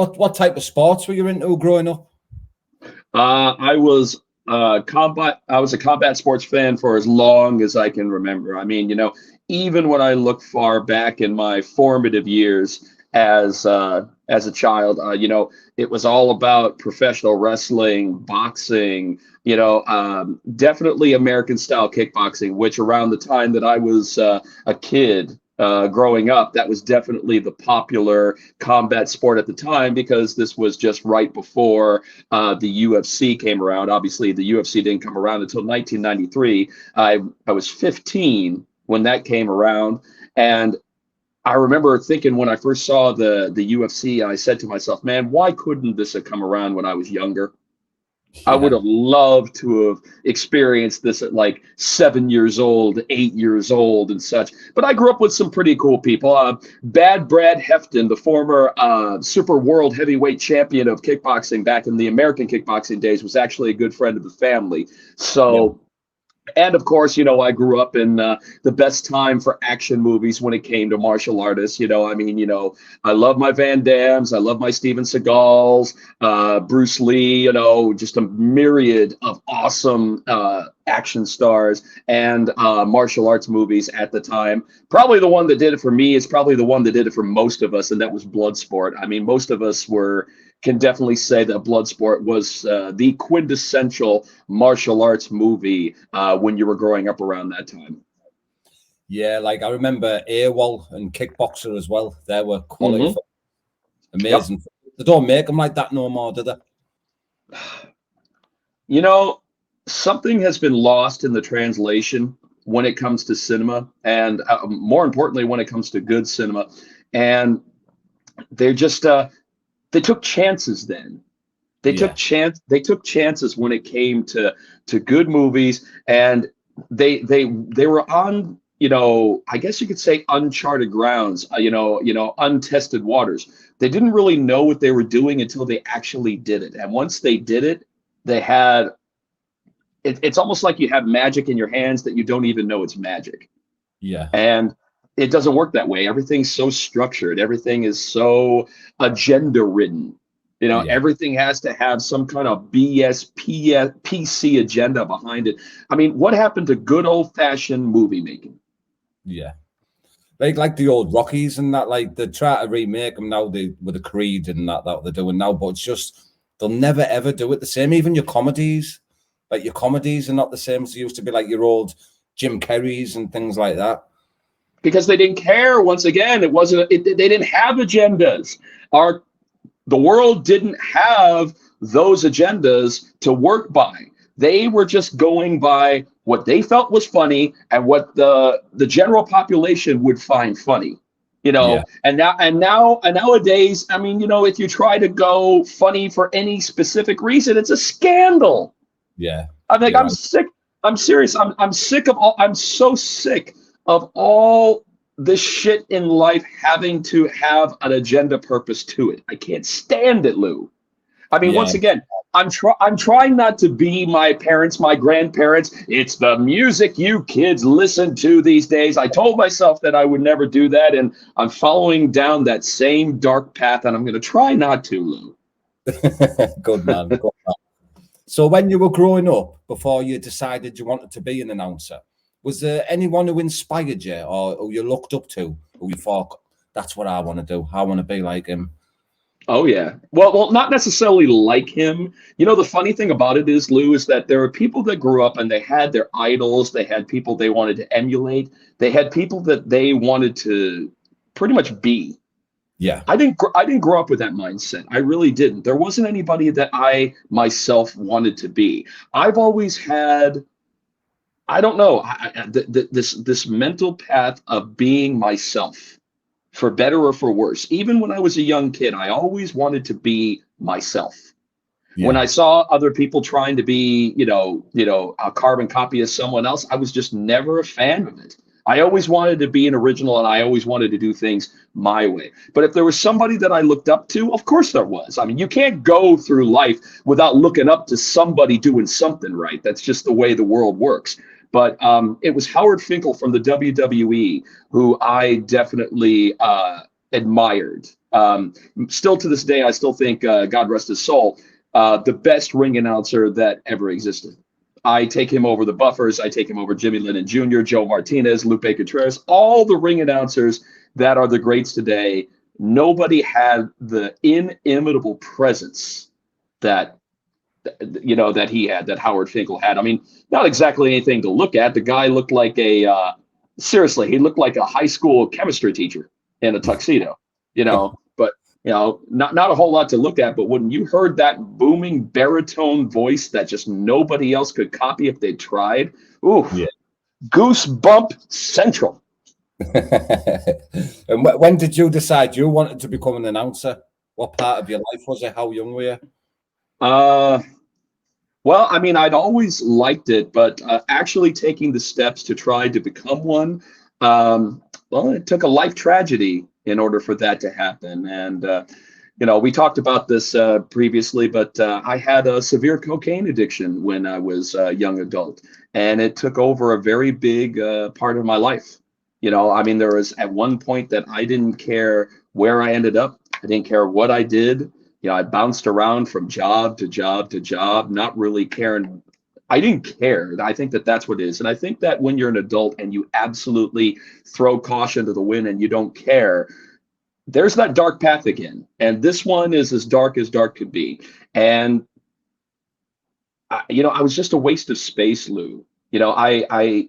What type of sports were you into growing up? I was combat. I was a combat sports fan for as long as I can remember. I mean, even when I look far back in my formative years as a child, it was all about professional wrestling, boxing. Definitely American style kickboxing, which around the time that I was a kid. Growing up, that was definitely the popular combat sport at the time because this was just right before the UFC came around. Obviously, the UFC didn't come around until 1993. I was 15 when that came around, and I remember thinking when I first saw the UFC, I said to myself, "Man, why couldn't this have come around when I was younger?" I would Yeah. have loved to have experienced this at like 7 years old, 8 years old, and such. But I grew up with some pretty cool people. Bad Brad Hefton, the former super world heavyweight champion of kickboxing back in the American kickboxing days, was actually a good friend of the family. Yeah. So, and of course, I grew up in the best time for action movies when it came to martial artists. I mean, I love my Van Dams, I love my Steven Seagals, Bruce Lee, just a myriad of awesome action stars and martial arts movies at the time. Probably the one that did it for me is probably the one that did it for most of us, and that was Bloodsport. I mean, most of us can definitely say that Bloodsport was the quintessential martial arts movie when you were growing up around that time. Yeah, like I remember AWOL and Kickboxer as well. They were quality, Mm-hmm. Yep. amazing. They don't make them like that no more, do they? You know, Something has been lost in the translation when it comes to cinema, and more importantly, when it comes to good cinema. And they're just they took chances then. Yeah, They took chances when it came to good movies, and they were on, I guess you could say, uncharted grounds, untested waters. They didn't really know what they were doing until they actually did it, and once they did it, they had it's almost like you have magic in your hands that you don't even know it's magic. yeah, And it doesn't work that way. Everything's so structured. Everything is so agenda ridden. yeah, Everything has to have some kind of PC agenda behind it. I mean, what happened to good old fashioned movie making? yeah. Like the old Rockies and that, like they try to remake them now with the Creed and that they're doing now, but it's just they'll never ever do it the same. Even your comedies are not the same as they used to be, like your old Jim Carreys and things like that. Because they didn't care. Once again, it wasn't. They didn't have agendas. The world didn't have those agendas to work by. They were just going by what they felt was funny and what the general population would find funny. Yeah, And nowadays, I mean, if you try to go funny for any specific reason, it's a scandal. yeah, I'm like, you're I'm right. sick. I'm serious. I'm sick of all. I'm so sick of all this shit in life having to have an agenda purpose to it. I can't stand it, Lou. I mean, Yeah, once again, I'm trying not to be my parents, my grandparents. It's the music you kids listen to these days. I told myself that I would never do that, and I'm following down that same dark path, and I'm going to try not to, Lou. good man. Good man. So when you were growing up, before you decided you wanted to be an announcer, was there anyone who inspired you or who you looked up to, who you thought, that's what I want to do? I want to be like him. Oh yeah. Well, not necessarily like him. The funny thing about it is, Lou, is that there are people that grew up and they had their idols. They had people they wanted to emulate. They had people that they wanted to pretty much be. Yeah, I didn't grow up with that mindset. I really didn't. There wasn't anybody that I myself wanted to be. I've always had, I don't know, this mental path of being myself, for better or for worse. Even when I was a young kid, I always wanted to be myself. When yeah, I saw other people trying to be, a carbon copy of someone else, I was just never a fan of it. I always wanted to be an original and I always wanted to do things my way. But if there was somebody that I looked up to, of course there was. I mean, you can't go through life without looking up to somebody doing something right. That's just the way the world works. But it was Howard Finkel from the WWE who I definitely admired. Still to this day, I still think, God rest his soul, the best ring announcer that ever existed. I take him over the Buffers. I take him over Jimmy Lennon Jr., Joe Martinez, Lupe Contreras, all the ring announcers that are the greats today. Nobody had the inimitable presence that that he had, that Howard Finkel had. I mean, not exactly anything to look at. The guy looked like seriously, he looked like a high school chemistry teacher in a tuxedo, but not a whole lot to look at. But when you heard that booming baritone voice that just nobody else could copy if they tried, ooh, yeah. Goosebump central. And when did you decide you wanted to become an announcer? What part of your life was it? How young were you? Well, I mean, I'd always liked it, but actually taking the steps to try to become one, well, it took a life tragedy in order for that to happen. And, we talked about this previously, but I had a severe cocaine addiction when I was a young adult, and it took over a very big part of my life. I mean, there was at one point that I didn't care where I ended up. I didn't care what I did. I bounced around from job to job to job, not really caring. I didn't care. I think that that's what it is. And I think that when you're an adult and you absolutely throw caution to the wind and you don't care, there's that dark path again. And this one is as dark could be. And, I was just a waste of space, Lou. I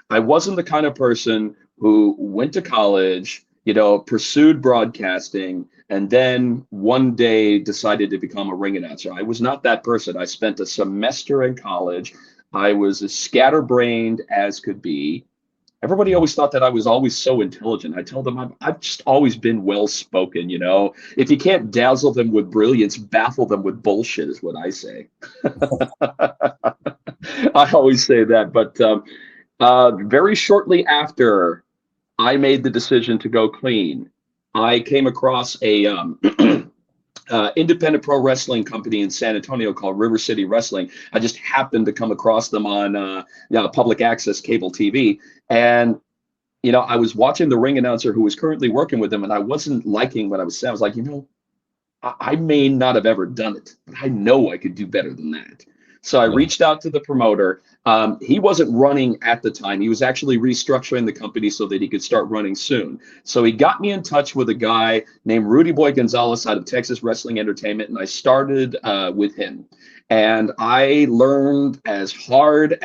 wasn't the kind of person who went to college, pursued broadcasting, and then one day decided to become a ring announcer. I was not that person. I spent a semester in college. I was as scatterbrained as could be. Everybody always thought that I was always so intelligent. I tell them I've just always been well-spoken, If you can't dazzle them with brilliance, baffle them with bullshit is what I say. I always say that. But very shortly after I made the decision to go clean, I came across a independent pro wrestling company in San Antonio called River City Wrestling. I just happened to come across them on public access cable TV. And, I was watching the ring announcer who was currently working with them, and I wasn't liking what I was saying. I was like, I may not have ever done it, but I know I could do better than that. So I reached out to the promoter. He wasn't running at the time. He was actually restructuring the company so that he could start running soon. So he got me in touch with a guy named Rudy Boy Gonzalez out of Texas Wrestling Entertainment, and I started with him. And I learned as hard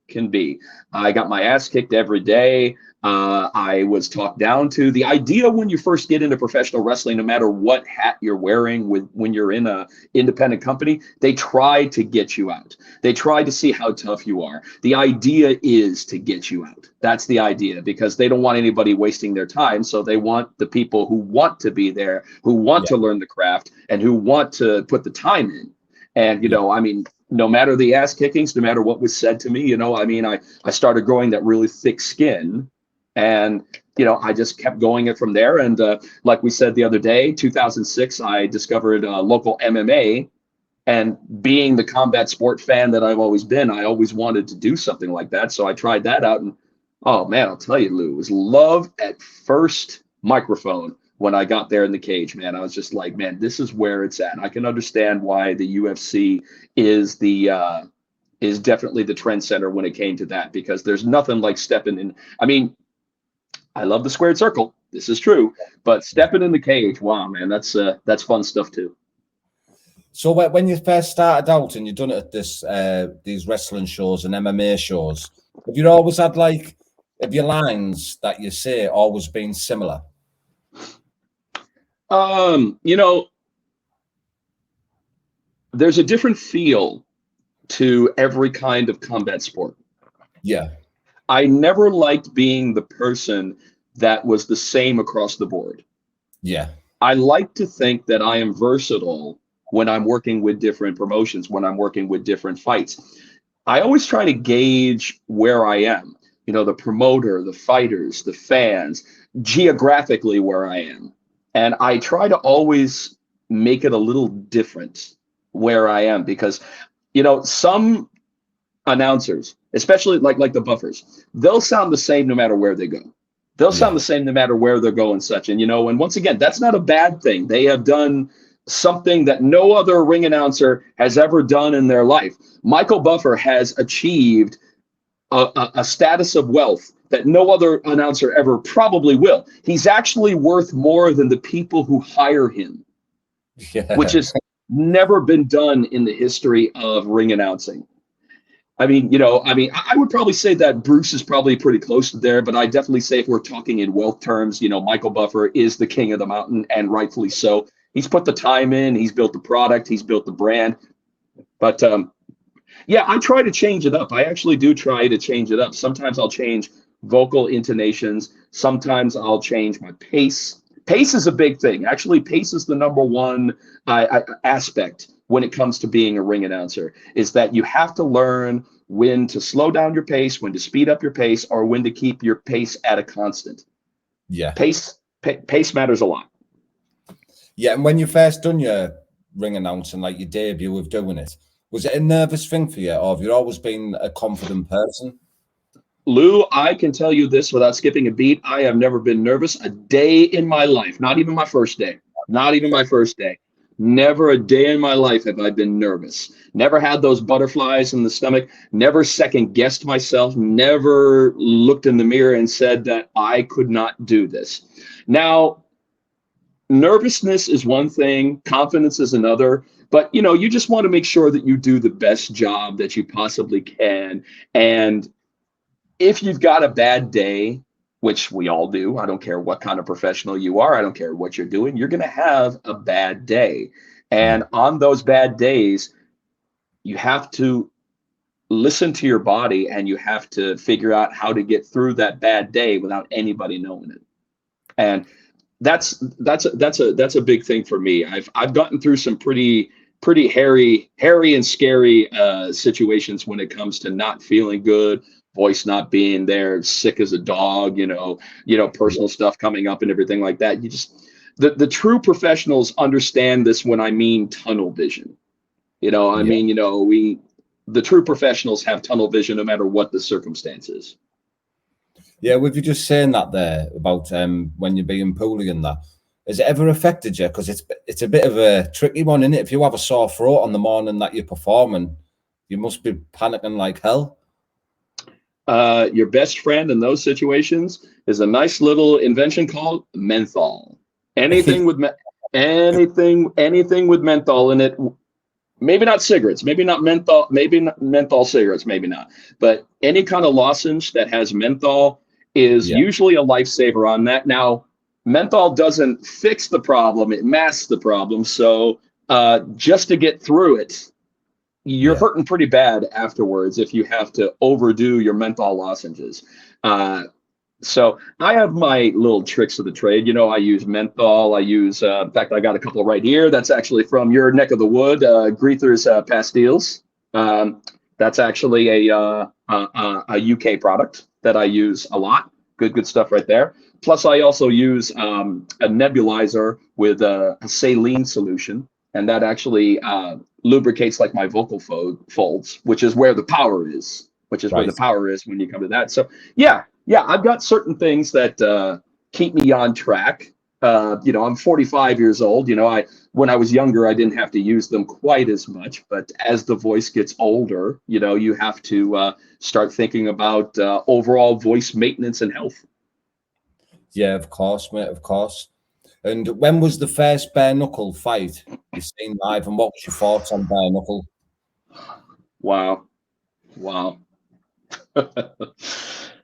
can be. I got my ass kicked every day. I was talked down to. The idea when you first get into professional wrestling, no matter what hat you're wearing when you're in a independent company, they try to get you out. They try to see how tough you are. The idea is to get you out. That's the idea, because they don't want anybody wasting their time. So they want the people who want to be there, who want to learn the craft, and who want to put the time in. And, I mean, no matter the ass kickings, no matter what was said to me, I started growing that really thick skin. And, I just kept going it from there. And like we said the other day, 2006, I discovered local MMA. And being the combat sport fan that I've always been, I always wanted to do something like that. So I tried that out. And, oh, man, I'll tell you, Lou, it was love at first microphone. When I got there in the cage, man, I was just like, man, this is where it's at. I can understand why the UFC is definitely the trend center when it came to that, because there's nothing like stepping in. I mean, I love the squared circle. This is true, but stepping in the cage, wow, man, that's fun stuff too. So when you first started out and you've done it at these wrestling shows and MMA shows, have you always had have your lines that you say always been similar? There's a different feel to every kind of combat sport. Yeah. I never liked being the person that was the same across the board. Yeah. I like to think that I am versatile when I'm working with different promotions, when I'm working with different fights. I always try to gauge where I am, the promoter, the fighters, the fans, geographically where I am. And I try to always make it a little different where I am, because, some announcers, especially like the Buffers, they'll sound the same no matter where they go. They'll Yeah. sound the same no matter where they're going, such. And, and once again, that's not a bad thing. They have done something that no other ring announcer has ever done in their life. Michael Buffer has achieved a status of wealth that no other announcer ever probably will. He's actually worth more than the people who hire him, which Yeah. has never been done in the history of ring announcing. I mean, I would probably say that Bruce is probably pretty close to there, but I definitely say if we're talking in wealth terms, Michael Buffer is the king of the mountain, and rightfully so. He's put the time in, he's built the product, he's built the brand. But yeah, I try to change it up. I actually do try to change it up. Sometimes I'll change vocal intonations. Sometimes I'll change my pace. Pace is a big thing. Actually, pace is the number one aspect when it comes to being a ring announcer, is that you have to learn when to slow down your pace, when to speed up your pace, or when to keep your pace at a constant. Yeah. Pace matters a lot. Yeah. And when you first done your ring announcing, like your debut of doing it, was it a nervous thing for you, or have you always been a confident person? Lou, I can tell you this without skipping a beat. I have never been nervous a day in my life, not even my first day. Not even my first day. Never a day in my life have I been nervous. Never had those butterflies in the stomach. Never second guessed myself. Never looked in the mirror and said that I could not do this. Now, nervousness is one thing, confidence is another. But, you just want to make sure that you do the best job that you possibly can. And if you've got a bad day, which we all do, I don't care what kind of professional you are, I don't care what you're doing, you're going to have a bad day. And on those bad days, you have to listen to your body, and you have to figure out how to get through that bad day without anybody knowing it. And that's a big thing for me. I've gotten through some pretty hairy and scary situations when it comes to not feeling good, voice not being there, sick as a dog, personal stuff coming up and everything like that. The true professionals understand this when I mean tunnel vision. The true professionals have tunnel vision no matter what the circumstances. Yeah, with you just saying that there about when you're being poorly and that, has it ever affected you? Because it's a bit of a tricky one, isn't it? If you have a sore throat on the morning that you're performing, you must be panicking like hell. Your best friend in those situations is a nice little invention called menthol. Anything with anything with menthol in it. Maybe not cigarettes, maybe not menthol cigarettes, maybe not. But any kind of lozenge that has menthol is usually a lifesaver on that. Now, menthol doesn't fix the problem, it masks the problem. So just to get through it, you're hurting pretty bad afterwards if you have to overdo your menthol lozenges. So I have my little tricks of the trade. I use menthol. I use, in fact, I got a couple right here. That's actually from your neck of the wood, Greether's Pastilles. That's actually a UK product that I use a lot. Good stuff right there. Plus, I also use a nebulizer with a saline solution, and that actually lubricates like my vocal folds, which is where the power is. Where the power is when you come to that. So yeah, I've got certain things that keep me on track. I'm 45 years old. When I was younger, I didn't have to use them quite as much. But as the voice gets older, you have to start thinking about overall voice maintenance and health. Yeah, of course, mate, of course. And when was the first bare knuckle fight you seen live, and what was your thoughts on bare knuckle? Wow.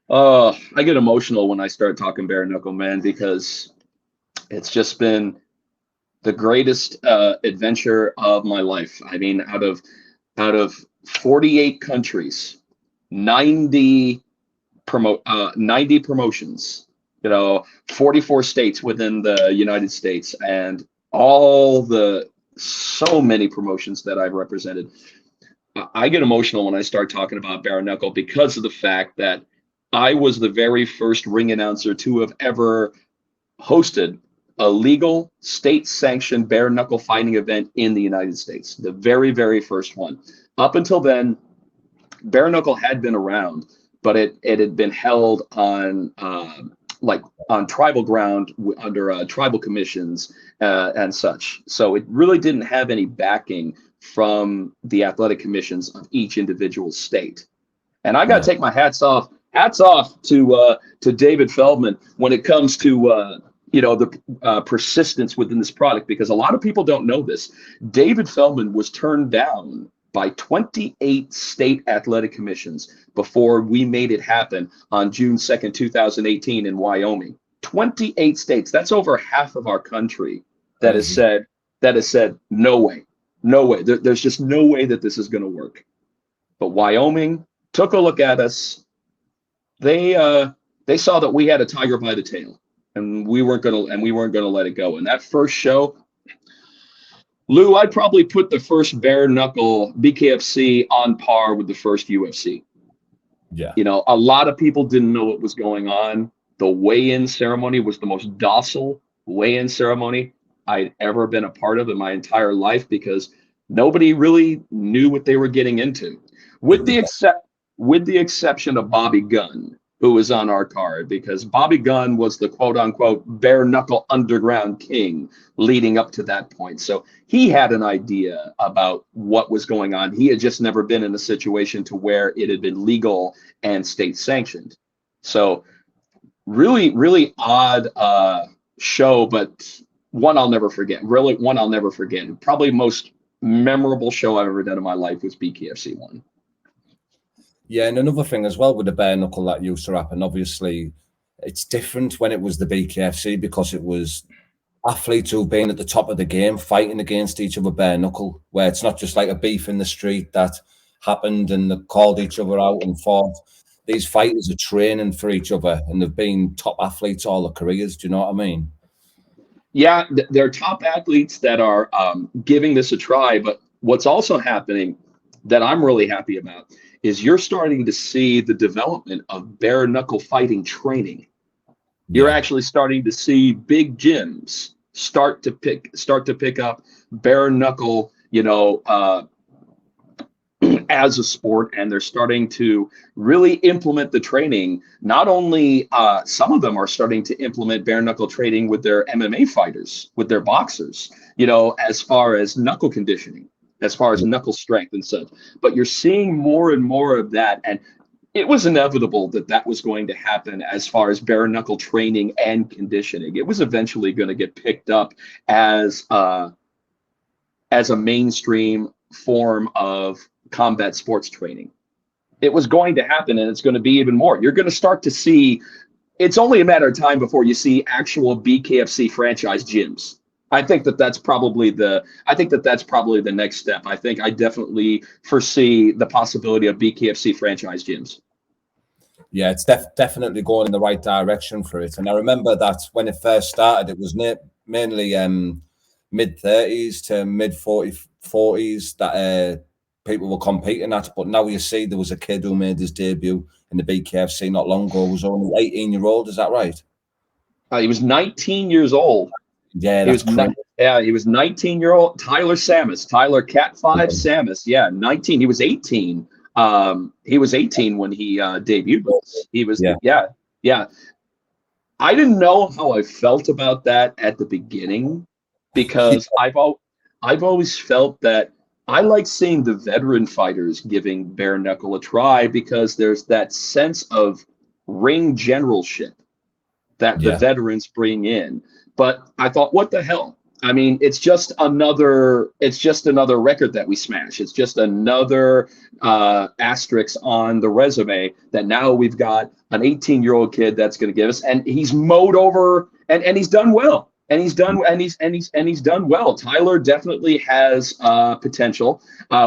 I get emotional when I start talking bare knuckle, man, because it's just been the greatest adventure of my life. I mean, out of 48 countries, 90 promotions, 44 states within the United States, and so many promotions that I've represented. I get emotional when I start talking about bare knuckle because of the fact that I was the very first ring announcer to have ever hosted a legal state-sanctioned bare knuckle fighting event in the United States. The very, very first one. Up until then, bare knuckle had been around, but it had been held on like on tribal ground under tribal commissions and such. So it really didn't have any backing from the athletic commissions of each individual state. And I got to take my hats off to David Feldman when it comes to the persistence within this product, because a lot of people don't know this. David Feldman was turned down by 28 state athletic commissions before we made it happen on June 2nd, 2018 in Wyoming. 28 states. That's over half of our country that has said no way. No way. There's just no way that this is going to work. But Wyoming took a look at us. They saw that we had a tiger by the tail, and we weren't gonna let it go. And that first show, Lou, I'd probably put the first bare knuckle BKFC on par with the first UFC. Yeah. A lot of people didn't know what was going on. The weigh-in ceremony was the most docile weigh-in ceremony I'd ever been a part of in my entire life, because nobody really knew what they were getting into, with the exception of Bobby Gunn, who was on our card, because Bobby Gunn was the quote unquote bare knuckle underground king leading up to that point. So he had an idea about what was going on. He had just never been in a situation to where it had been legal and state sanctioned. So really, really odd show, but one I'll never forget. Really, one I'll never forget. Probably most memorable show I've ever done in my life was BKFC 1. Yeah, and another thing as well with the bare knuckle that used to happen, obviously, it's different when it was the BKFC, because it was athletes who've been at the top of the game fighting against each other bare knuckle, where it's not just like a beef in the street that happened and they called each other out and fought. These fighters are training for each other, and they've been top athletes all their careers. Do you know what I mean? Yeah, they're top athletes that are giving this a try. But what's also happening that I'm really happy about is you're starting to see the development of bare knuckle fighting training. You're actually starting to see big gyms start to pick up bare knuckle, as a sport, and they're starting to really implement the training. Not only some of them are starting to implement bare knuckle training with their MMA fighters, with their boxers, as far as knuckle conditioning, as far as knuckle strength and such. But you're seeing more and more of that, and it was inevitable that was going to happen as far as bare knuckle training and conditioning. It was eventually going to get picked up as a mainstream form of combat sports training. It was going to happen, and it's going to be even more. You're going to start to see, it's only a matter of time before you see actual BKFC franchise gyms. I think that's probably the next step. I definitely foresee the possibility of BKFC franchise gyms. Yeah, it's definitely going in the right direction for it. And I remember that when it first started, it was mainly mid-30s to mid-40s that people were competing at. But now you see there was a kid who made his debut in the BKFC not long ago. He was only 18-year-old. Is that right? He was 19 years old. Yeah, he was 19-year-old Tyler Samus, Tyler Cat 5 Samus. Yeah, 19. He was 18. He was 18 when he debuted. He was yeah. I didn't know how I felt about that at the beginning, because I've always felt that I like seeing the veteran fighters giving bare knuckle a try, because there's that sense of ring generalship that the veterans bring in. But I thought, what the hell? I mean, it's just another record that we smash. It's just another asterisk on the resume that now we've got an 18-year-old kid that's going to give us, and he's mowed over, and he's done well. And he's done well. Tyler definitely has potential.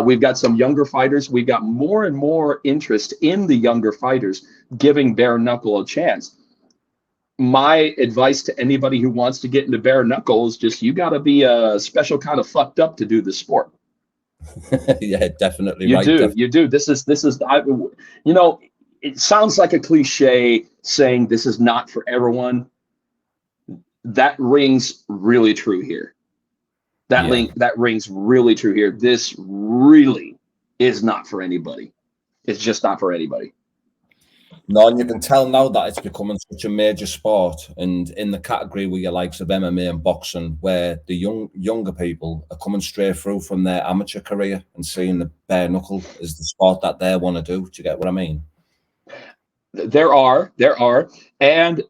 We've got some younger fighters. We've got more and more interest in the younger fighters giving bare knuckle a chance. My advice to anybody who wants to get into bare knuckle is just, you got to be a special kind of fucked up to do the sport. Yeah, definitely. You do. This is, it sounds like a cliche saying this is not for everyone. That rings really true here. That rings really true here. This really is not for anybody. It's just not for anybody. No, and you can tell now that it's becoming such a major sport, and in the category where you likes of MMA and boxing, where the younger people are coming straight through from their amateur career and seeing the bare knuckle as the sport that they want to do. Do you get what I mean? There are, and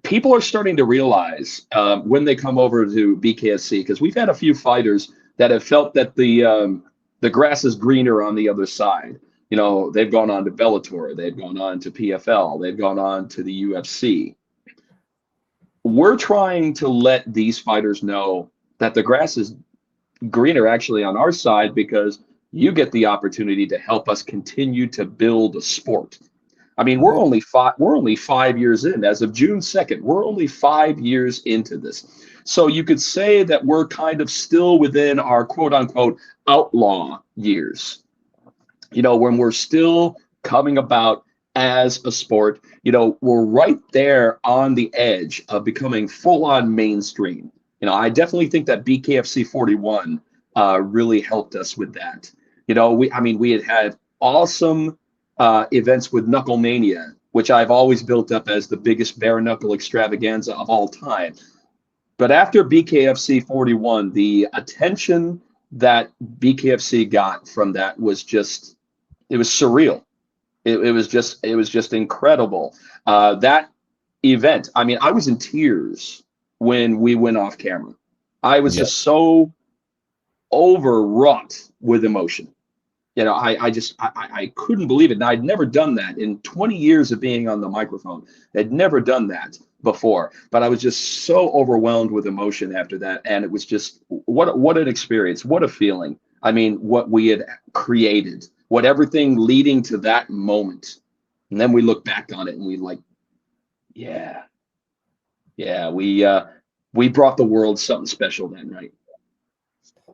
people are starting to realize when they come over to BKFC, because we've had a few fighters that have felt that the grass is greener on the other side. They've gone on to Bellator, they've gone on to PFL, they've gone on to the UFC. We're trying to let these fighters know that the grass is greener actually on our side, because you get the opportunity to help us continue to build a sport. I mean, we're only 5 years in. As of June 2nd, we're only 5 years into this. So you could say that we're kind of still within our quote unquote outlaw years. When we're still coming about as a sport, we're right there on the edge of becoming full on mainstream. I definitely think that BKFC 41 really helped us with that. We had awesome events with Knuckle Mania, which I've always built up as the biggest bare knuckle extravaganza of all time. But after BKFC 41, the attention that BKFC got from that was it was surreal. It was just incredible. That event, I was in tears when we went off camera. I was just so overwrought with emotion. I couldn't believe it. And I'd never done that in 20 years of being on the microphone. I'd never done that before, but I was just so overwhelmed with emotion after that. And it was just, what an experience, what a feeling. What we had created, what everything leading to that moment. And then we look back on it and we we brought the world something special that night.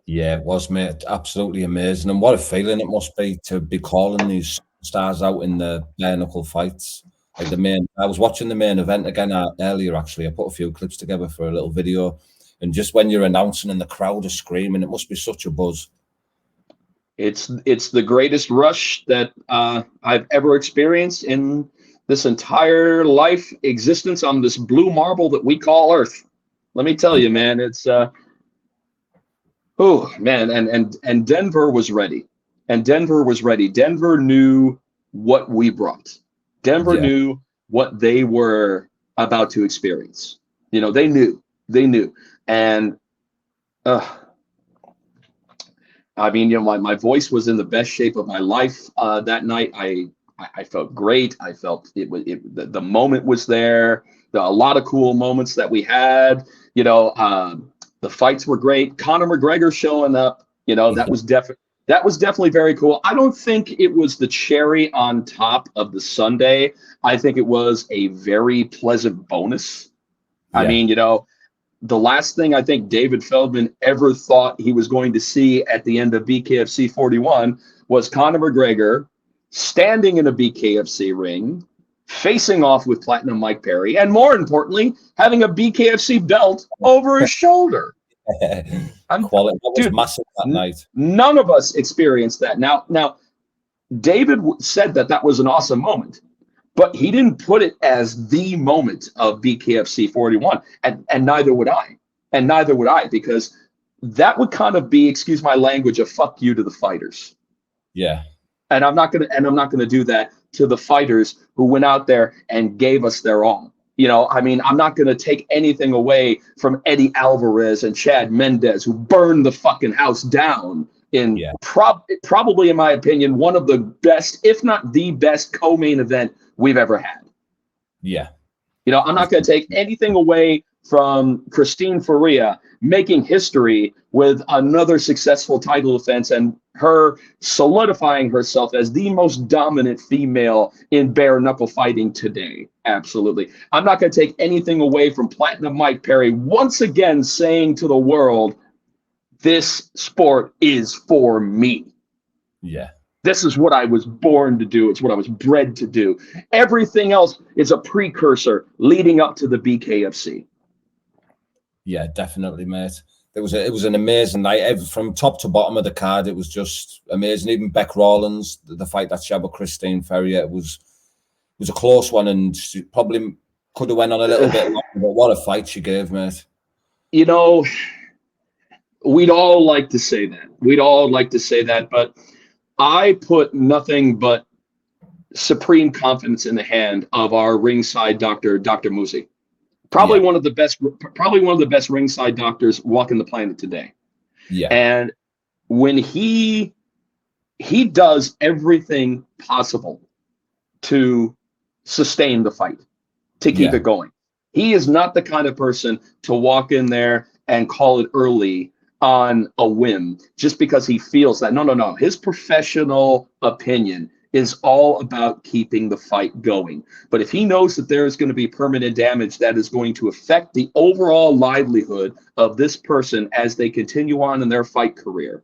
Yeah, it was, mate. Absolutely amazing. And what a feeling it must be to be calling these stars out in the bare knuckle fights. Like I was watching the main event again earlier, actually. I put a few clips together for a little video. And just when you're announcing and the crowd is screaming, it must be such a buzz. It's the greatest rush that I've ever experienced in this entire life existence on this blue marble that we call Earth. Let me tell you, man, it's oh man, and Denver was ready. Denver knew what we brought. Denver knew what they were about to experience. They knew. And my voice was in the best shape of my life that night. I felt great. I felt the moment was there. There are a lot of cool moments that we had. The fights were great. Conor McGregor showing up, that was definitely very cool. I don't think it was the cherry on top of the sundae. I think it was a very pleasant bonus. Yeah. The last thing I think David Feldman ever thought he was going to see at the end of BKFC 41 was Conor McGregor standing in a BKFC ring, facing off with Platinum Mike Perry, and more importantly, having a BKFC belt over his shoulder. Quality. That was massive that night. None of us experienced that. Now, David said that was an awesome moment, but he didn't put it as the moment of BKFC 41, and neither would I, because that would kind of be, excuse my language, a fuck you to the fighters. Yeah. And I'm not gonna do that to the fighters who went out there and gave us their all. I'm not gonna take anything away from Eddie Alvarez and Chad Mendez, who burned the fucking house down in probably, in my opinion, one of the best, if not the best, co-main event we've ever had. Yeah. I'm not gonna take anything away from Christine Faria making history with another successful title defense and her solidifying herself as the most dominant female in bare knuckle fighting today. Absolutely. I'm not going to take anything away from Platinum Mike Perry once again saying to the world, this sport is for me. Yeah. This is what I was born to do. It's what I was bred to do. Everything else is a precursor leading up to the BKFC. Yeah, definitely, mate. It was an amazing night. From top to bottom of the card, it was just amazing. Even Beck Rawlins, the fight that she had with Christine Ferrier, it was was a close one, and she probably could have went on a little bit longer. But what a fight she gave, mate! You know, we'd all like to say that. We'd all like to say that, but I put nothing but supreme confidence in the hand of our ringside doctor, Dr. Musi. Probably one of the best ringside doctors walking the planet today. Yeah. And when he does everything possible to sustain the fight, to keep it going. He is not the kind of person to walk in there and call it early on a whim just because he feels that. No. His professional opinion is all about keeping the fight going. But if he knows that there is going to be permanent damage that is going to affect the overall livelihood of this person as they continue on in their fight career,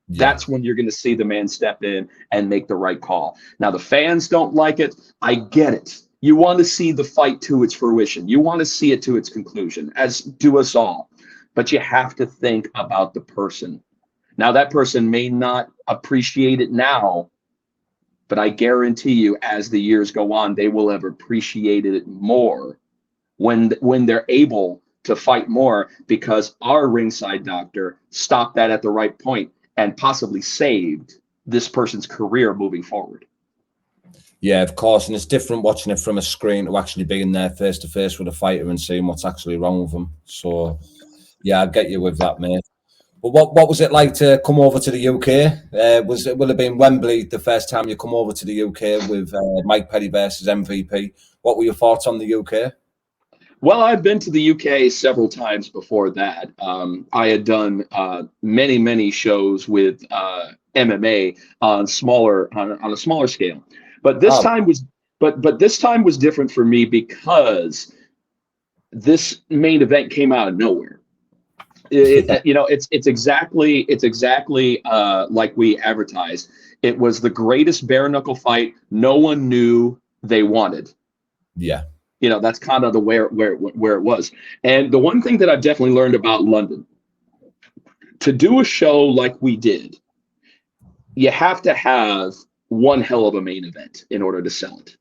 that's when you're going to see the man step in and make the right call. Now, the fans don't like it. I get it. You want to see the fight to its fruition. You want to see it to its conclusion, as do us all. But you have to think about the person. Now, that person may not appreciate it now, but I guarantee you, as the years go on, they will have appreciated it more when they're able to fight more, because our ringside doctor stopped that at the right point and possibly saved this person's career moving forward. Yeah, of course. And it's different watching it from a screen to actually being there face to face with a fighter and seeing what's actually wrong with them. So, yeah, I get you with that, mate. But what was it like to come over to the UK? Will have been Wembley the first time you come over to the UK with Mike Perry versus MVP? What were your thoughts on the UK? Well, I've been to the UK several times before that. I had done many shows with MMA on a smaller scale, but this time was different for me because this main event came out of nowhere. It's exactly like we advertised. It was the greatest bare knuckle fight no one knew they wanted. Yeah. That's kind of the where it was. And the one thing that I've definitely learned about London, to do a show like we did, you have to have one hell of a main event in order to sell it.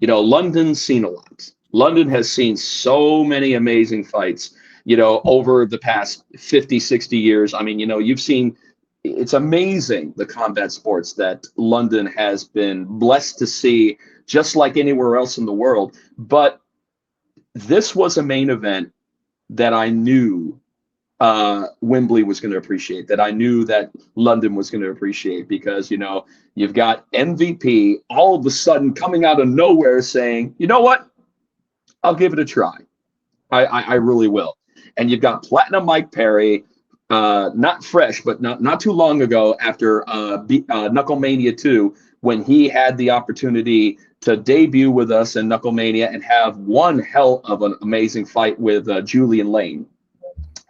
London's seen a lot. London has seen so many amazing fights, over the past 50, 60 years. I mean, you've seen, it's amazing the combat sports that London has been blessed to see, just like anywhere else in the world. But this was a main event that I knew Wembley was going to appreciate, that I knew that London was going to appreciate, because, you've got MVP all of a sudden coming out of nowhere saying, you know what, I'll give it a try. I really will. And you've got Platinum Mike Perry, not fresh, but not too long ago after Knucklemania 2, when he had the opportunity to debut with us in Knucklemania and have one hell of an amazing fight with Julian Lane.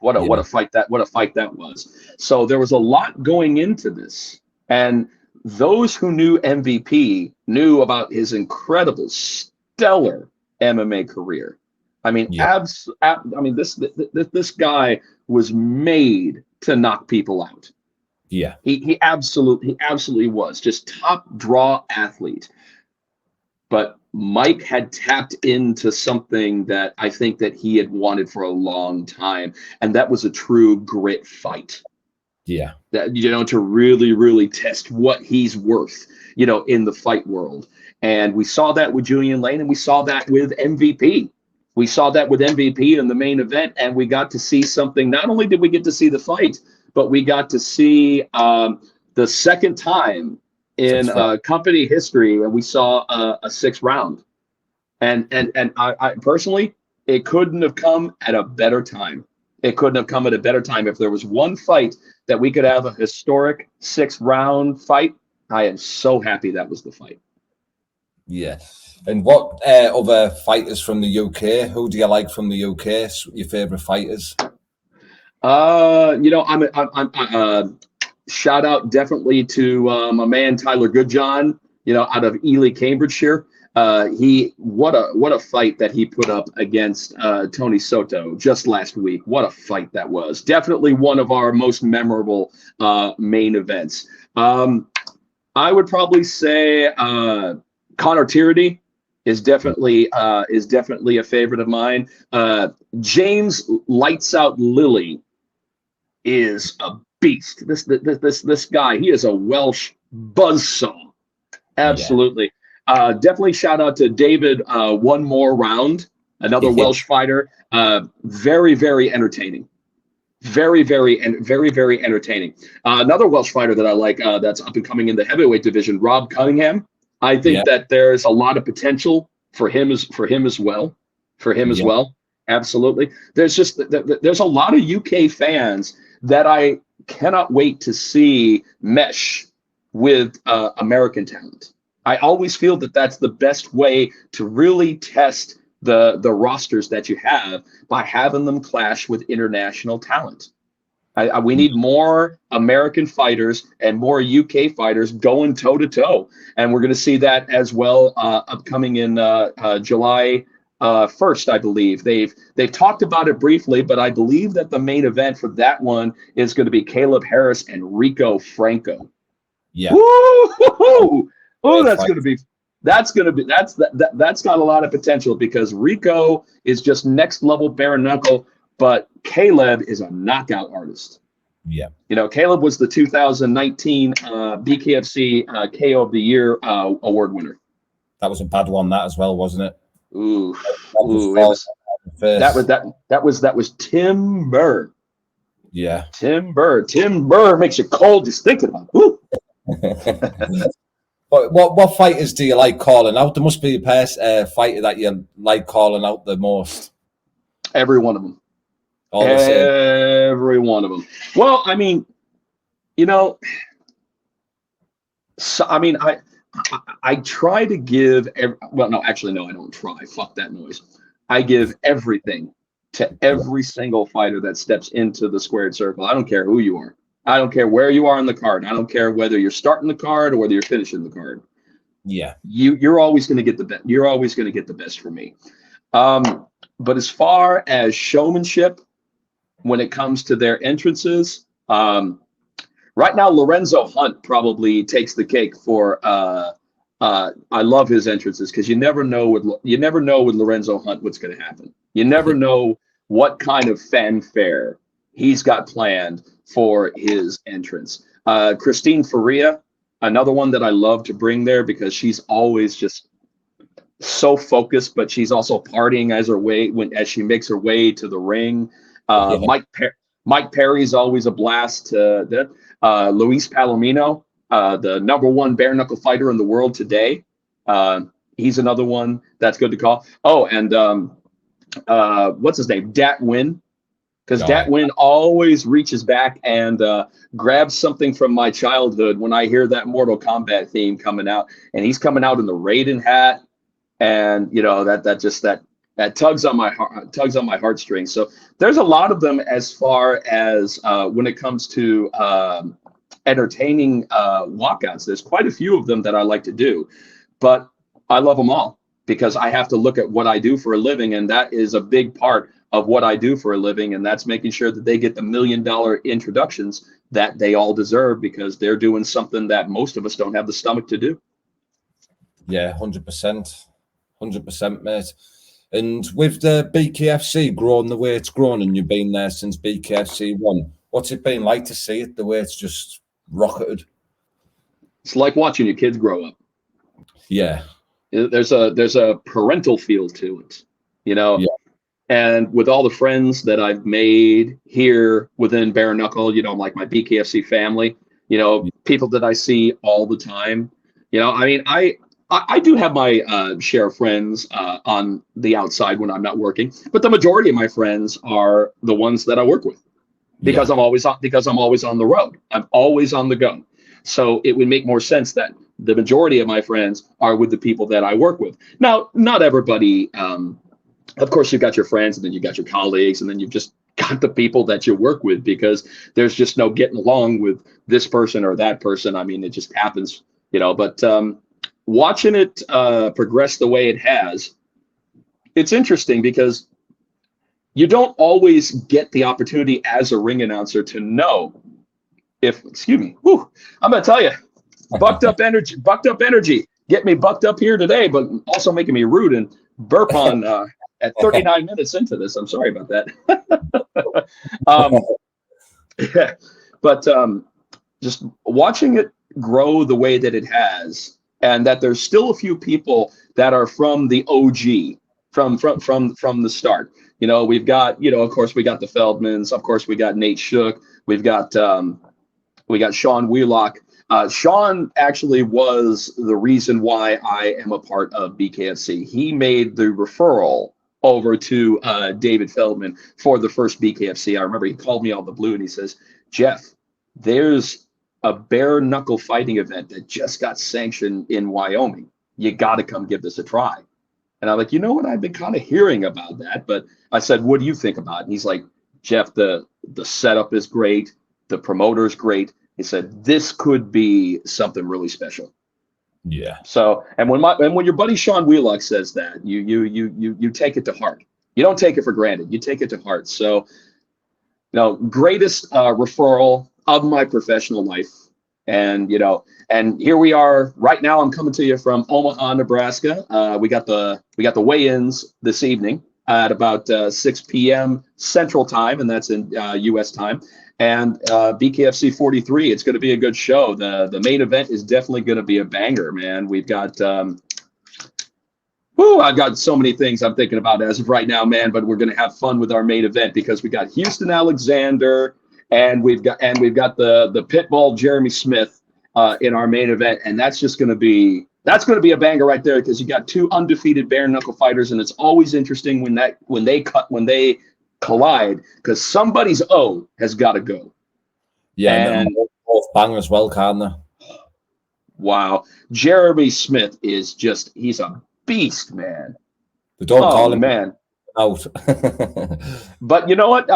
What a fight that was. So there was a lot going into this, and those who knew MVP knew about his incredible, stellar MMA career. I mean, this guy was made to knock people out. Yeah, he absolutely was just top draw athlete. But Mike had tapped into something that I think that he had wanted for a long time, and that was a true grit fight. Yeah, that to really test what he's worth, in the fight world. And we saw that with Julian Lane, and we saw that with MVP. We saw that with MVP in the main event, and we got to see something. Not only did we get to see the fight, but we got to see the second time in company history, and we saw a 6th round. And I personally, it couldn't have come at a better time. It couldn't have come at a better time. If there was one fight that we could have a historic 6th round fight, I am so happy that was the fight. Yeah. And what other fighters from the UK? Who do you like from the UK? Your favorite fighters? I'm shout out definitely to my man Tyler Goodjohn, out of Ely, Cambridgeshire. What a fight that he put up against Tony Soto just last week. What a fight that was. Definitely one of our most memorable main events. I would probably say Connor Tierney is definitely a favorite of mine. James Lights Out Lilly is a beast. This guy, he is a Welsh buzzsaw. Absolutely. Definitely shout out to David. One More Round, another Welsh fighter. Very, very entertaining. Very, very entertaining. Another Welsh fighter that I like that's up and coming in the heavyweight division, Rob Cunningham. I think that there's a lot of potential for him as well. Absolutely. There's a lot of UK fans that I cannot wait to see mesh with American talent. I always feel that that's the best way to really test the rosters that you have, by having them clash with international talent. We need more American fighters and more UK fighters going toe to toe, and we're going to see that as well upcoming in July 1st, I believe. They've talked about it briefly, but I believe that the main event for that one is going to be Caleb Harris and Rico Franco. Yeah. Woo-hoo-hoo! Oh, that's got a lot of potential, because Rico is just next level bare knuckle, but Caleb is a knockout artist. Yeah. You know, Caleb was the 2019 BKFC KO of the Year award winner. That was a bad one, that as well, wasn't it? Ooh, that was Tim Burr. Yeah. Tim Burr makes you cold just thinking about it. But what fighters do you like calling out? There must be a fighter that you like calling out the most. Every one of them. Every one of them. Well, I mean, you know, so I mean, I try to give. Well, no, actually, no, I don't try. Fuck that noise. I give everything to every single fighter that steps into the squared circle. I don't care who you are. I don't care where you are in the card. I don't care whether you're starting the card or whether you're finishing the card. Yeah, you're always going to get the best. You're always going to get the best from me. But as far as showmanship, when it comes to their entrances, right now Lorenzo Hunt probably takes the cake for. I love his entrances, because you never know with Lorenzo Hunt what's going to happen. You never know what kind of fanfare he's got planned for his entrance. Christine Faria, another one that I love to bring there, because she's always just so focused, but she's also partying as she makes her way to the ring. Mike Perry's always a blast. Luis Palomino, the #1 bare knuckle fighter in the world today. He's another one that's good to call. Oh, and what's his name? Dat Win. Because Dat Win always reaches back and grabs something from my childhood when I hear that Mortal Kombat theme coming out, and he's coming out in the Raiden hat, and you know that tugs on my heartstrings. So there's a lot of them as far as when it comes to entertaining walkouts. There's quite a few of them that I like to do, but I love them all, because I have to look at what I do for a living, and that is a big part of what I do for a living, and that's making sure that they get the $1 million introductions that they all deserve, because they're doing something that most of us don't have the stomach to do. Yeah, 100%, mate. And with the BKFC growing the way it's grown, and you've been there since BKFC 1, what's it been like to see it the way it's just rocketed? It's like watching your kids grow up. Yeah. There's a parental feel to it, you know. Yeah. And with all the friends that I've made here within bare knuckle, you know, like my BKFC family, you know, people that I see all the time, you know, I mean, I do have my share of friends on the outside when I'm not working, but the majority of my friends are the ones that I work with, because I'm always on the road. I'm always on the go. So it would make more sense that the majority of my friends are with the people that I work with. Now, not everybody. Of course, you've got your friends, and then you've got your colleagues, and then you've just got the people that you work with, because there's just no getting along with this person or that person. I mean, it just happens, you know. But watching it progress the way it has, it's interesting, because you don't always get the opportunity as a ring announcer to know if, excuse me, I'm going to tell you, bucked up energy. get me bucked up here today, but also making me rude and burp on at 39 minutes into this. I'm sorry about that. Yeah, but just watching it grow the way that it has, and that there's still a few people that are from the OG, from the start. We've got, of course, we got the Feldmans. Of course, we got Nate Shook. We've got Sean Wheelock. Sean actually was the reason why I am a part of BKFC. He made the referral over to David Feldman for the first BKFC. I remember he called me out of the blue and he says, Jeff, there's a bare knuckle fighting event that just got sanctioned in Wyoming. You got to come give this a try. And I'm like, you know what? I've been kind of hearing about that, but I said, what do you think about it? And he's like, Jeff, the setup is great. The promoter's great. He said, this could be something really special. Yeah. So, and when your buddy Sean Wheelock says that, you take it to heart. You don't take it for granted. You take it to heart. So, greatest referral of my professional life. And, and here we are right now. I'm coming to you from Omaha, Nebraska. We got the weigh-ins this evening at about 6 p.m. Central Time, and that's in U.S. time. And BKFC 43, it's going to be a good show. The main event is definitely going to be a banger, man. We've got, I've got so many things I'm thinking about as of right now, man. But we're going to have fun with our main event because we got Houston Alexander, and we've got the Pitbull Jeremy Smith in our main event, and that's going to be a banger right there because you got two undefeated bare knuckle fighters, and it's always interesting when they collide because somebody's O has got to go. Yeah, and both bang as well, can't they? Wow, Jeremy Smith is he's a beast, man. They don't call him man out. But you know what?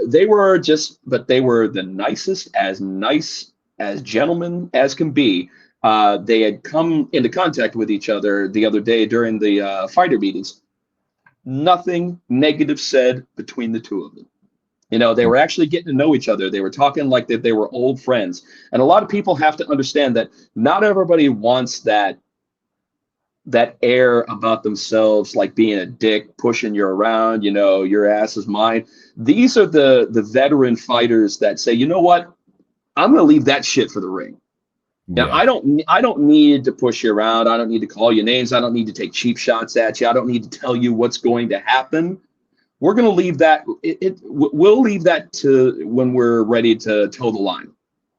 They were the nicest, as nice as gentlemen as can be. They had come into contact with each other the other day during the fighter meetings. Nothing negative said between the two of them. They were actually getting to know each other. They were talking like that they were old friends. And a lot of people have to understand that not everybody wants that air about themselves, like being a dick, pushing you around, your ass is mine. These are the veteran fighters that say, you know what? I'm going to leave that shit for the ring. Now, I don't need to push you around. I don't need to call you names. I don't need to take cheap shots at you. I don't need to tell you what's going to happen. We're going to leave that. We'll leave that to when we're ready to toe the line.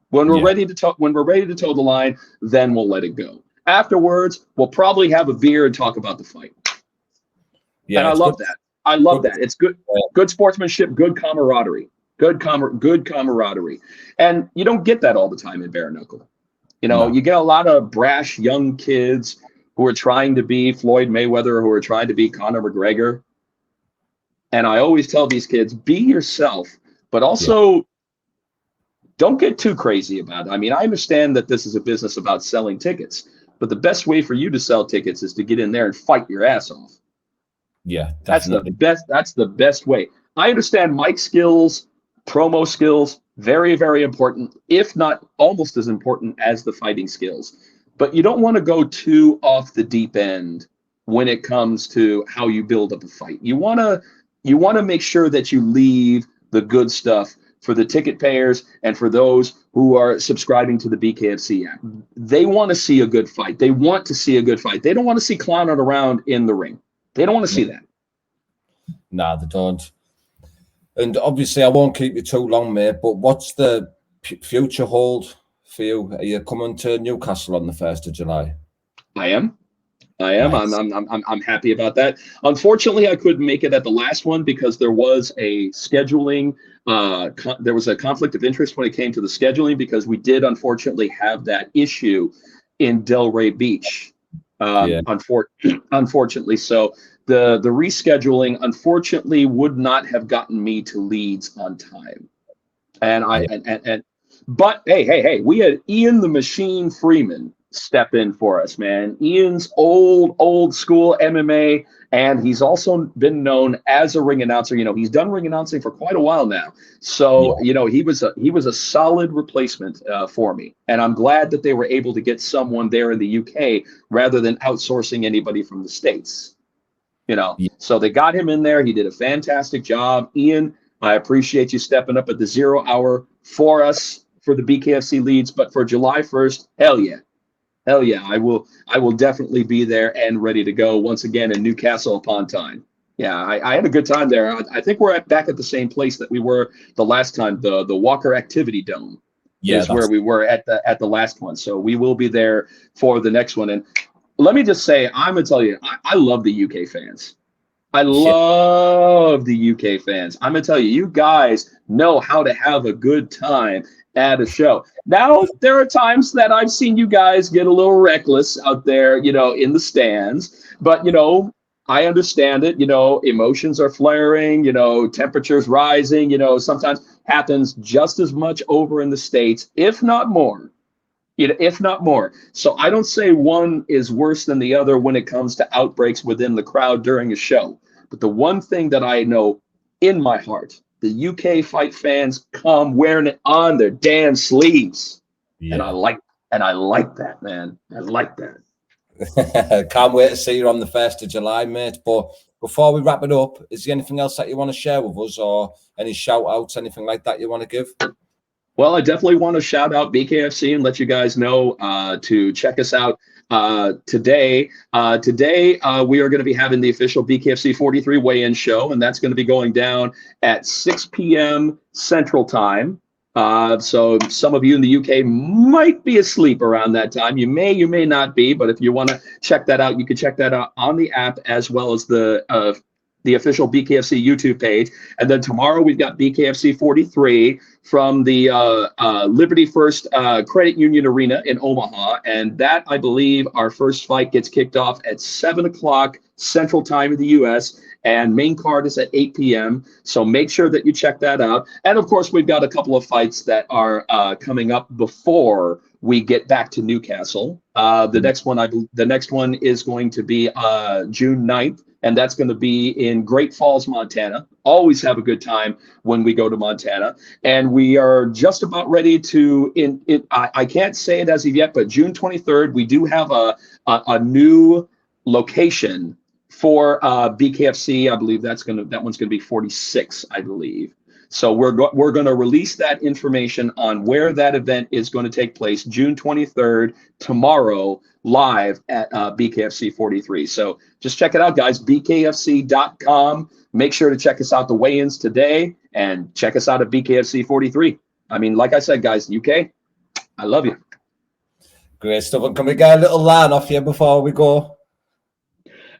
When we're ready to toe the line, then we'll let it go. Afterwards, we'll probably have a beer and talk about the fight. Yeah, and I love that. I love that. It's good, good sportsmanship, good camaraderie, good camaraderie, and you don't get that all the time in bare knuckle. You get a lot of brash young kids who are trying to be Floyd Mayweather, who are trying to be Conor McGregor. And I always tell these kids, be yourself, but also don't get too crazy about it. I mean, I understand that this is a business about selling tickets, but the best way for you to sell tickets is to get in there and fight your ass off. Yeah, definitely. That's the best way. I understand mic skills, promo skills, very, very important, if not almost as important as the fighting skills. But you don't want to go too off the deep end when it comes to how you build up a fight. You want to make sure that you leave the good stuff for the ticket payers and for those who are subscribing to the BKFC app. They want to see a good fight. They want to see a good fight. They don't want to see clowning around in the ring. They don't want to see that. Nah, they don't. And obviously, I won't keep you too long, mate, but what's the future hold for you? Are you coming to Newcastle on the 1st of July? I am. Nice. I'm happy about that. Unfortunately, I couldn't make it at the last one because there was a scheduling. There was a conflict of interest when it came to the scheduling because we did unfortunately have that issue in Delray Beach. Unfortunately, so the rescheduling unfortunately would not have gotten me to Leeds on time. But hey, we had Ian the Machine Freeman step in for us, man. Ian's old school MMA, and he's also been known as a ring announcer. You know, he's done ring announcing for quite a while now. So, Yeah. you know, he was a solid replacement for me, and I'm glad that they were able to get someone there in the UK rather than outsourcing anybody from the States. You know, Yeah. so they got him in there. He did a fantastic job. Ian, I appreciate you stepping up at the 0 hour for us for the BKFC leads, but for July 1st, hell yeah. Hell yeah, I will definitely be there and ready to go once again in Newcastle upon Tyne. Yeah, I had a good time there. I think we're back at the same place that we were the last time. The Walker Activity Dome Yeah, is where that's we were at the last one. So we will be there for the next one. And let me just say, I'm gonna tell you, I love the UK fans. I yeah. love the UK fans. I'm gonna tell you, you guys know how to have a good time at a show. Now, there are times that I've seen you guys get a little reckless out there, you know, in the stands, but you know, I understand it. You know, emotions are flaring, you know, temperatures rising, you know, sometimes happens just as much over in the States, if not more. You know, if not more. So I don't say one is worse than the other when it comes to outbreaks within the crowd during a show. But the one thing that I know in my heart, the UK fight fans come wearing it on their damn sleeves. And Yeah. I like that, man. I like that. Can't wait to see you on the 1st of July, mate. But before we wrap it up, is there anything else that you want to share with us, or any shout outs, anything like that you want to give? Well, I definitely want to shout out BKFC and let you guys know to check us out today. Today, we are going to be having the official BKFC 43 weigh-in show, and that's going to be going down at 6 p.m. Central Time. So some of you in the UK might be asleep around that time. You may not be, but if you want to check that out, you can check that out on the app as well as the official BKFC YouTube page. And then tomorrow we've got BKFC 43 from the Liberty First Credit Union Arena in Omaha. And that, I believe, our first fight gets kicked off at 7 o'clock Central Time in the U.S., and main card is at 8 p.m. So make sure that you check that out. And of course, we've got a couple of fights that are coming up before we get back to Newcastle. The next one is going to be June 9th, and that's going to be in Great Falls, Montana. Always have a good time when we go to Montana. And we are just about ready to, I can't say it as of yet, but June 23rd, we do have a new location for BKFC. I believe that one's going to be 46, I believe. So we're going to release that information on where that event is going to take place, June 23rd, tomorrow, live at BKFC 43. So just check it out, guys, bkfc.com. Make sure to check us out the weigh-ins today, and check us out at BKFC 43. I mean, like I said, guys, UK, I love you. Great stuff. And can we get a little line off here before we go?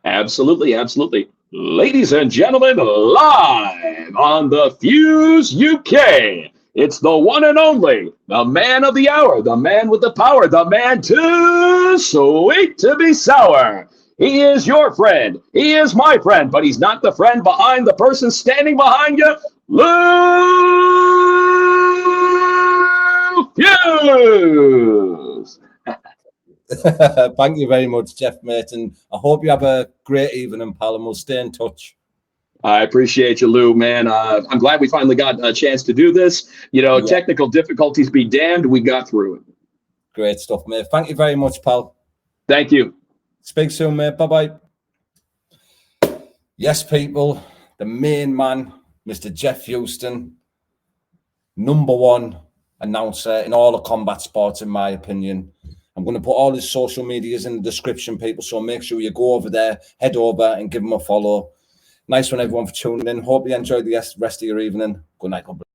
Absolutely, absolutely. Ladies and gentlemen, live on the Fuse UK, it's the one and only, the man of the hour, the man with the power, the man too sweet to be sour. He is your friend. He is my friend, but he's not the friend behind the person standing behind you, Lou Fuse. Thank you very much, Jeff, mate. And I hope you have a great evening, pal, and we'll stay in touch. I appreciate you, Lou, man. I'm glad we finally got a chance to do this. You know, technical difficulties be damned, we got through it. Great stuff, mate. Thank you very much, pal. Thank you. Speak soon, mate. Bye-bye. Yes, people, the main man, Mr. Jeff Houston, #1 announcer in all the combat sports, in my opinion. I'm going to put all his social medias in the description, people, so make sure you go over there, head over and give him a follow. Nice one, everyone, for tuning in. Hope you enjoyed the rest of your evening. Good night, God bless.